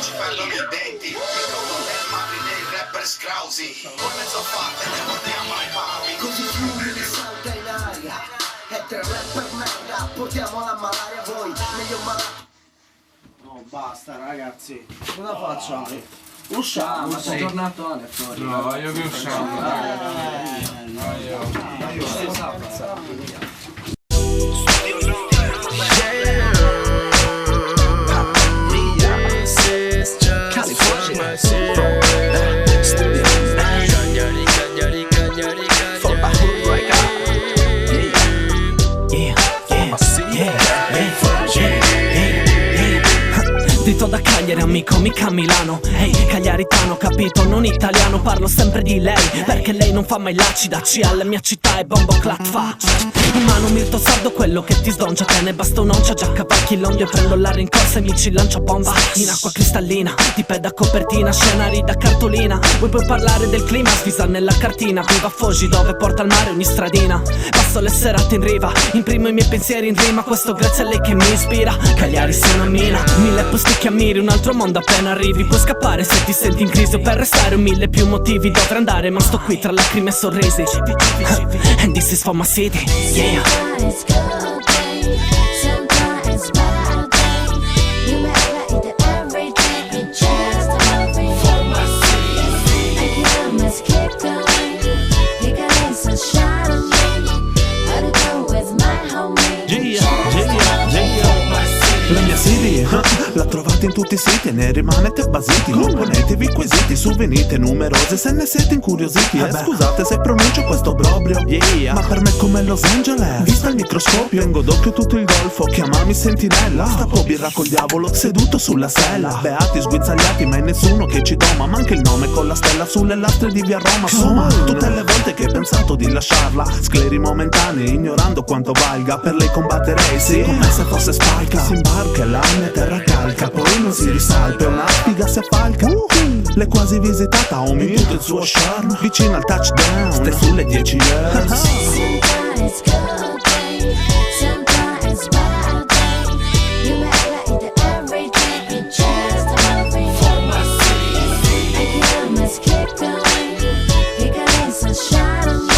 ci perdono i denti. Il conto del mapri dei rapper scrausi, con mezzo fatte le portiamo ai papi. Così fumi di salta in aria, e tre rapper merda, portiamo la malaria a voi, meglio malaria. No, basta ragazzi, cosa facciamo? Usciamo, ma sei tornato Ale fuori. No, io che usciamo. Dito da Cagliari, amico, mica Milano. Ehi, hey, cagliaritano, capito, non italiano. Parlo sempre di lei, perché lei non fa mai l'acida. La mia città è bombo clat fa. In mano Mirto Sardo, quello che ti sdoncia. Te ne basta un'oncia, già cavalchi l'ondio. Prendo la rincorsa e mi ci lancio bomba. In acqua cristallina, ti peda copertina. Scenari da cartolina. Vuoi poi parlare del clima, svisa nella cartina. Viva Foggi, dove porta al mare ogni stradina. Passo le serate in riva, imprimo i miei pensieri in rima. Questo grazie a lei che mi ispira. Cagliari sei una mina, 1000 posti che ammiri, un altro mondo appena arrivi. Puoi scappare se ti senti in crisi o per restare 1000 più motivi. Dovrei andare ma sto qui tra lacrime e sorrisi. And this is for my city, yeah. Sometimes good day, sometimes bad day. You never eat every day, it's just hoping for my city. I can almost keep going, you got some shine on me. I don't go with my homie. La mia city, la trovate in tutti i siti e ne rimanete basiti. Non ponetevi quesiti, su venite numerose se ne siete incuriositi. Scusate se pronuncio questo obbrobrio, ma per me è come Los Angeles vista al microscopio. Tengo d'occhio tutto il golfo, chiamami sentinella. Stappo birra col diavolo, seduto sulla sella. Beati sguizzagliati, ma è nessuno che ci doma. Ma anche il nome con la stella sulle lastre di via Roma. Insomma, tutte le volte che hai pensato di lasciarla, scleri momentanei, ignorando quanto valga. Per lei combatterei, sì, come se fosse Spalca. Si imbarca e la mia terra calca, poi non si risalpa, una spiga si affalca. L'hai quasi visitata, homie, tutto il suo charme. Vicino al touchdown, stai sulle 10 years. Sometimes good day, sometimes bad day. You never eat every day, it's just hoping for my city. I can almost keep going, you got some shine on me.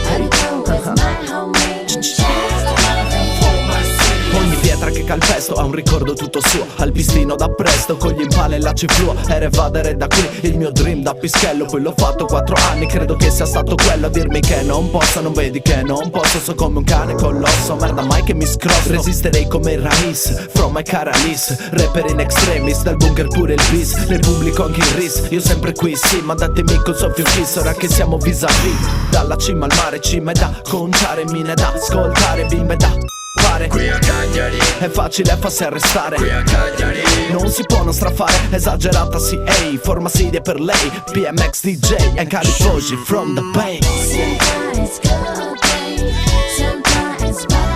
I don't go with my homie, just hoping for my city. Ogni pietra che calpesto ha un ricordo tutto suo. Al pistino da presto, con gli impale e la cifluo. Era evadere da qui, il mio dream da pischello. Poi l'ho fatto 4 anni, credo che sia stato quello a dirmi che non posso. Non vedi che non posso, so come un cane colosso. Merda mai che mi scrosso, resisterei come il Rais. From my cara Alice, rapper in extremis. Dal bunker pure il bis, le pubblico anche il RIS. Io sempre qui, sì, ma datemi con soffio fisso. Ora che siamo vis-à-vis, dalla cima al mare ci me da conciare, mine da ascoltare, bimbe da fare. Qui a Cagliari è facile farsi arrestare, qui a Cagliari non si può non strafare, esagerata sì, ehi, forma sedia per lei. PMX DJ and Cali Foggi from the Bay. Sometimes good day, sometimes bad.